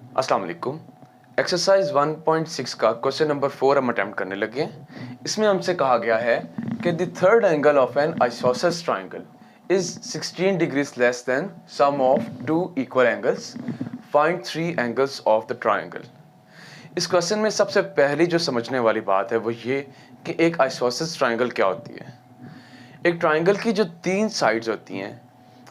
अस्सलाम वालेकुम। एक्सरसाइज 1.6 का क्वेश्चन नंबर 4 हम अटेम्प्ट करने लगे हैं। इसमें हमसे कहा गया है कि the third angle of an isosceles triangle is 16 degrees less than sum of two equal angles. Find three angles of the triangle. इस क्वेश्चन में सबसे पहली जो समझने वाली बात है वो ये कि एक आइसोसेलेस ट्राइंगल क्या होती है। एक ट्राइंगल की जो तीन साइड्स होती हैं,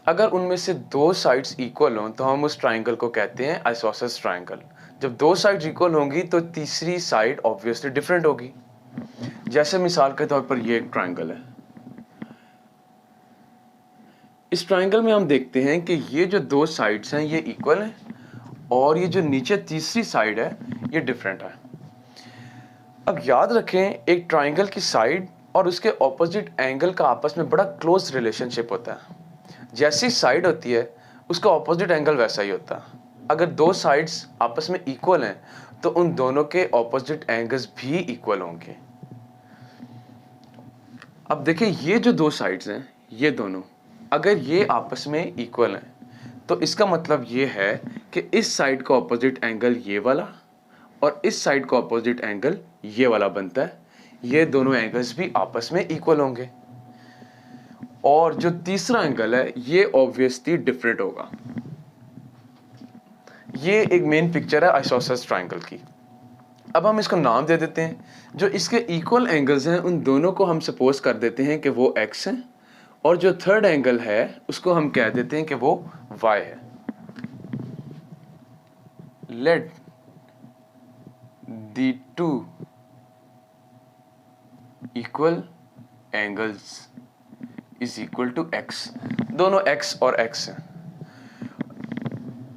अगर उनमें से दो साइड्स इक्वल हों तो हम उस ट्राइंगल को कहते हैं आइसोसेलेस ट्राइंगल। जब दो साइड्स इक्वल होंगी तो तीसरी साइड ऑब्वियसली डिफरेंट होगी। जैसे मिसाल के तौर पर ये एक ट्राइंगल है। इस ट्राइंगल में हम देखते हैं कि ये जो दो साइड्स हैं ये इक्वल हैं और ये जो नीचे तीसरी साइड है ये डिफरेंट है। अब याद रखें, एक ट्राइंगल की साइड और उसके ऑपोजिट एंगल का आपस में बड़ा क्लोज रिलेशनशिप होता है। जैसी साइड होती है उसका ऑपोजिट एंगल वैसा ही होता है। अगर दो साइड्स आपस में इक्वल हैं तो उन दोनों के ऑपोजिट एंगल्स भी इक्वल होंगे। अब देखिए, ये जो दो साइड्स हैं ये दोनों अगर ये आपस में इक्वल हैं तो इसका मतलब ये है कि इस साइड का ऑपोजिट एंगल ये वाला और इस साइड का ऑपोजिट एंगल ये वाला बनता है। ये दोनों एंगल्स भी आपस में इक्वल होंगे और जो तीसरा एंगल है ये ऑब्वियसली डिफरेंट होगा। ये एक मेन पिक्चर है आइसोसेलेस ट्राइंगल की। अब हम इसको नाम दे देते हैं। जो इसके इक्वल एंगल्स हैं उन दोनों को हम सपोज कर देते हैं कि वो x हैं और जो थर्ड एंगल है उसको हम कह देते हैं कि वो y है। Let the two equal angles is equal to x। दोनों x और x हैं।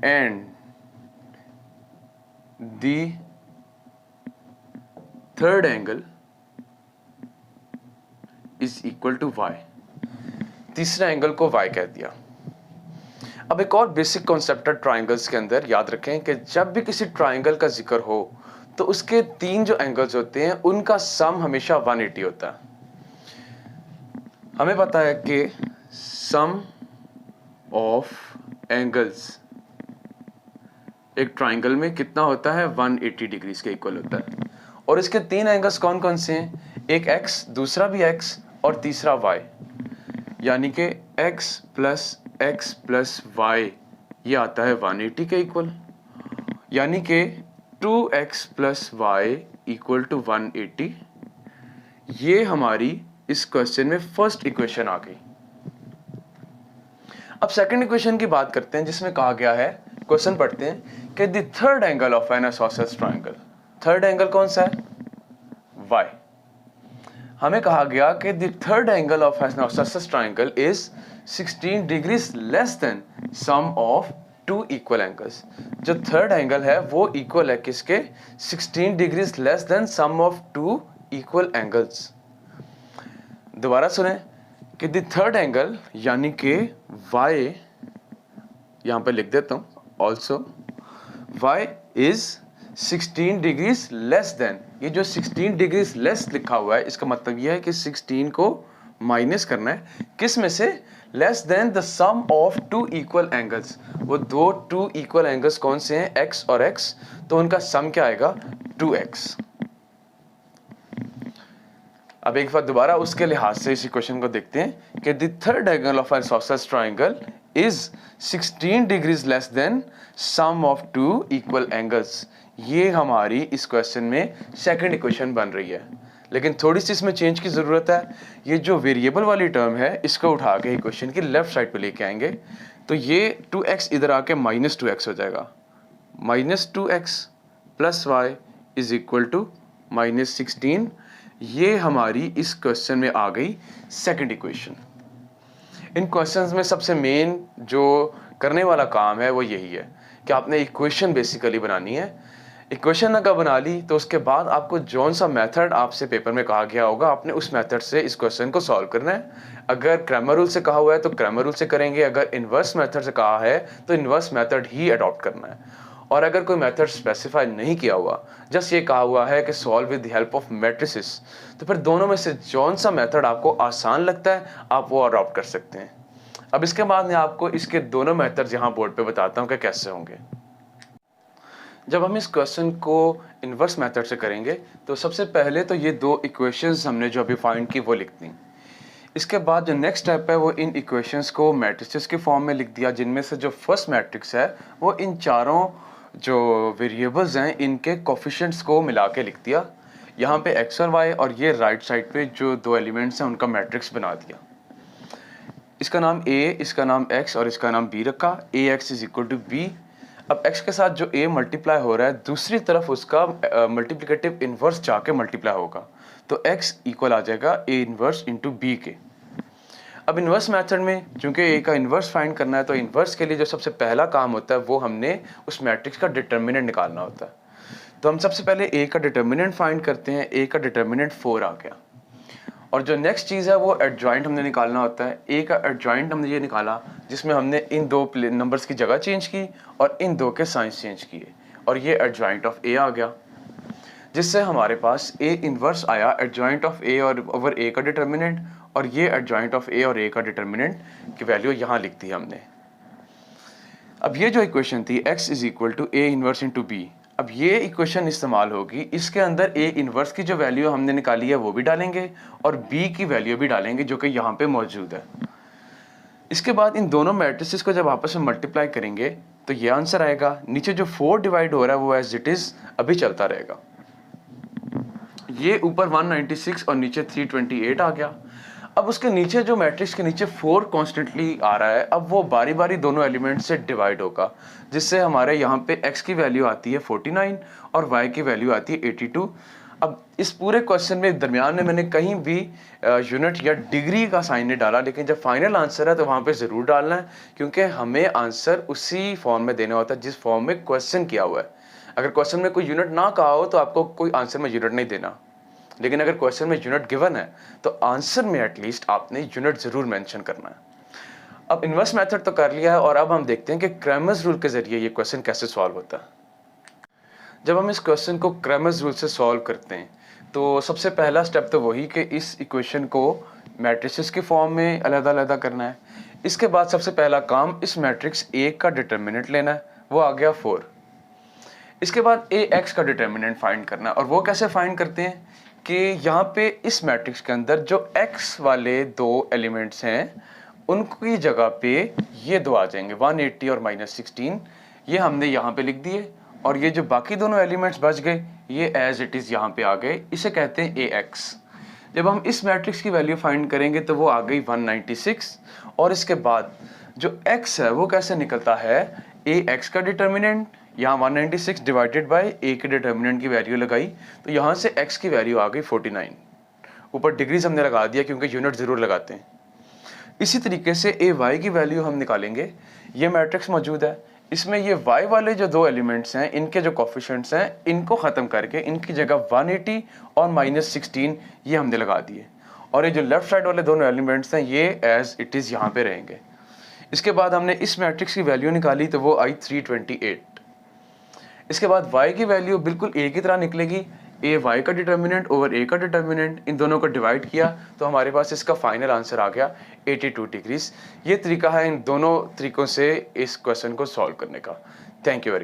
And the third angle is equal to y। तीसरे एंगल को y कह दिया। अब एक और बेसिक कॉन्सेप्ट है ट्राइंगल्स के अंदर। याद रखें कि जब भी किसी ट्राइंगल का जिक्र हो तो उसके तीन जो एंगल्स होते हैं उनका सम हमेशा 180 होता है। हमें पता है कि सम ऑफ एंगल्स एक ट्राइंगल में कितना होता है, 180 डिग्रीज के इक्वल होता है। और इसके तीन एंगल्स कौन कौन से हैं, एक x, दूसरा भी x और तीसरा y। यानी कि x प्लस y ये आता है 180 के इक्वल। यानी कि 2x plus y equal to 180। ये हमारी इस क्वेश्चन में फर्स्ट इक्वेशन आ गई। अब सेकंड इक्वेशन की बात करते हैं जिसमें कहा गया है, क्वेश्चन पढ़ते हैं कि the third angle of an isosceles triangle. Third angle कौन सा है, y। हमें कहा गया कि the third angle of an isosceles triangle is 16 degrees less than sum of two equal angles. जो थर्ड एंगल है वो इक्वल है किसके, 16 degrees less than sum of two equal angles. दोबारा सुने कि द थर्ड एंगल यानी कि y, यहां पे लिख देता हूं also, y is 16 degrees less then. ये जो 16 डिग्रीज लेस लिखा हुआ है इसका मतलब यह है कि 16 को माइनस करना है किस में से, less than the sum of two equal angles. वो दो टू इक्वल एंगल्स कौन से हैं, x और x, तो उनका सम क्या आएगा, 2x। अब एक बार दोबारा उसके लिहाज से इस इक्वेशन को देखते हैं कि the third angle of isosceles triangle is 16 degrees less than sum of two equal angles. ये हमारी इस क्वेश्चन में सेकंड इक्वेशन बन रही है। लेकिन थोड़ी सी इसमें चेंज की जरूरत है। ये जो वेरिएबल वाली टर्म है इसको उठा के इक्वेशन की लेफ्ट साइड पे लेके आएंगे तो ये 2x इधर आके -2x हो जाएगा। -2x plus y is equal to -16। ये हमारी इस क्वेश्चन में आ गई सेकंड इक्वेशन। इन क्वेश्चंस में सबसे मेन जो करने वाला काम है वो यही है कि आपने इक्वेशन बेसिकली बनानी है। इक्वेशन अगर बना ली तो उसके बाद आपको जौन सा मेथड आपसे पेपर में कहा गया होगा आपने उस मेथड से इस क्वेश्चन को सॉल्व करना है। अगर क्रैमर रूल से कहा हुआ है तो क्रैमर रूल से करेंगे, अगर इन्वर्स मेथड से कहा है तो इन्वर्स मेथड ही अडॉप्ट करना है। और अगर कोई मेथड स्पेसिफाई नहीं किया हुआ, जस्ट ये कहा हुआ है कि solve with the help of matrices, तो फिर दोनों में से जौन सा मेथड आपको आसान लगता है आप वो अडॉप्ट कर सकते हैं। अब इसके बाद मैं आपको इसके दोनों मेथड्स यहाँ बोर्ड पे बताता हूँ कि कैसे होंगे। जब हम इस क्वेश्चन को इन्वर्स मेथड से करेंगे तो सबसे पहले तो ये दो इक्वेशंस हमने जो अभी फाइंड की वो लिख दी। इसके बाद जो नेक्स्ट स्टेप है वो इन इक्वेशंस को मैट्रिसेस के फॉर्म में लिख दिया, जिनमें से जो फर्स्ट मैट्रिक्स है वो इन चारों जो वेरिएबल्स हैं इनके कोफिशिएंट्स को मिला के लिख दिया। यहाँ पे एक्स और वाई और ये राइट साइड पे जो दो एलिमेंट्स हैं उनका मैट्रिक्स बना दिया। इसका नाम ए, इसका नाम एक्स और इसका नाम बी रखा। A X is equal to B. अब x के साथ जो a मल्टीप्लाई हो रहा है दूसरी तरफ उसका मल्टीप्लिकेटिव इन्वर्स जाके मल्टीप्लाई होगा, तो x इक्वल आ जाएगा a इन्वर्स इंटू बी के। अब इन्वर्स मेथड में चूंकि a का इन्वर्स फाइंड करना है तो इन्वर्स के लिए जो सबसे पहला काम होता है वो हमने उस मैट्रिक्स का डिटर्मिनेंट निकालना होता है। तो हम सबसे पहले a का डिटर्मिनेंट फाइंड करते हैं। a का डिटर्मिनेंट 4 आ गया, और जो नेक्स्ट चीज़ है वो एडजॉइंट हमने निकालना होता है। ए का एडजॉइंट हमने ये निकाला जिसमें हमने इन दो नंबर्स की जगह चेंज की और इन दो के साइंस चेंज किए, और ये एडजॉइंट ऑफ ए आ गया, जिससे हमारे पास ए इन्वर्स आया एडजॉइंट ऑफ ए और ओवर ए का डिटर्मिनेंट, और ये एडजॉइंट ऑफ ए और ए का डिटर्मिनेंट की वैल्यू यहाँ लिख दी हमने। अब ये जो इक्वेशन थी x is equal to A inverse into B, अब ये इक्वेशन इस्तेमाल होगी, इसके अंदर a इन्वर्स की जो वैल्यू हमने निकाली है वो भी डालेंगे और b की वैल्यू भी डालेंगे जो कि यहाँ पे मौजूद है। इसके बाद इन दोनों मैट्रिसेस को जब आपस में मल्टीप्लाई करेंगे तो ये आंसर आएगा। नीचे जो 4 डिवाइड हो रहा है वो एज इट इज अभी चलता रहेगा। ये ऊपर 196 और नीचे 328 आ गया। अब उसके नीचे जो मैट्रिक्स के नीचे 4 कॉन्स्टेंटली आ रहा है, अब वो बारी बारी दोनों एलिमेंट से डिवाइड होगा, जिससे हमारे यहाँ पे x की वैल्यू आती है 49 और y की वैल्यू आती है 82। अब इस पूरे क्वेश्चन में दरमियान में मैंने कहीं भी यूनिट या डिग्री का साइन नहीं डाला, लेकिन जब फाइनल आंसर है तो वहाँ पे ज़रूर डालना है, क्योंकि हमें आंसर उसी फॉर्म में देना होता है जिस फॉर्म में क्वेश्चन किया हुआ है। अगर क्वेश्चन में कोई यूनिट ना कहा हो तो आपको कोई आंसर में यूनिट नहीं देना, लेकिन अगर क्वेश्चन में यूनिट गिवन है तो आंसर में एटलीस्ट आपने यूनिट जरूर मेंशन करना है। अब इन्वर्स मेथड तो कर लिया है, और अब हम देखते हैं कि क्रैमर्स रूल के जरिए ये क्वेश्चन कैसे सॉल्व होता है। जब हम इस क्वेश्चन को क्रैमर्स रूल से सॉल्व करते हैं तो सबसे पहला स्टेप तो वही कि इस इक्वेशन को मैट्रिसेस के फॉर्म में अलग-अलग करना है। इसके बाद सबसे पहला काम इस मैट्रिक्स ए का डिटर्मिनेंट लेना है, वो आ गया 4। इसके बाद ए एक्स का डिटर्मिनेंट फाइंड करना है, और वो कैसे फाइंड करते हैं कि यहाँ पे इस मैट्रिक्स के अंदर जो x वाले दो एलिमेंट्स हैं उनकी जगह पे ये दो आ जाएंगे 180 और -16, ये हमने यहाँ पे लिख दिए, और ये जो बाकी दोनों एलिमेंट्स बच गए ये एज इट इज़ यहाँ पे आ गए। इसे कहते हैं ax। जब हम इस मैट्रिक्स की वैल्यू फाइंड करेंगे तो वो आ गई 196, और इसके बाद जो x है वो कैसे निकलता है, ax का डिटर्मिनेंट यहाँ 196 डिवाइडेड बाय a के डिटर्मिनेंट की वैल्यू लगाई, तो यहाँ से x की वैल्यू आ गई 49। ऊपर डिग्रीज हमने लगा दिया क्योंकि यूनिट ज़रूर लगाते हैं। इसी तरीके से a y की वैल्यू हम निकालेंगे। ये मैट्रिक्स मौजूद है, इसमें ये y वाले जो दो एलिमेंट्स हैं इनके जो कोफिशिएंट्स हैं इनको ख़त्म करके इनकी जगह 180 और -16 ये हमने लगा दिए, और ये जो लेफ्ट साइड वाले दोनों एलिमेंट्स हैं ये एज इट इज़ यहाँ पे रहेंगे। इसके बाद हमने इस मैट्रिक्स की वैल्यू निकाली तो वो आई 328। इसके बाद y की वैल्यू बिल्कुल a की तरह निकलेगी, a y का डिटर्मिनेंट ओवर a का डिटर्मिनेंट, इन दोनों को डिवाइड किया तो हमारे पास इसका फाइनल आंसर आ गया 82 डिग्रीज। ये तरीका है इन दोनों तरीकों से इस क्वेश्चन को सॉल्व करने का। Thank you very much.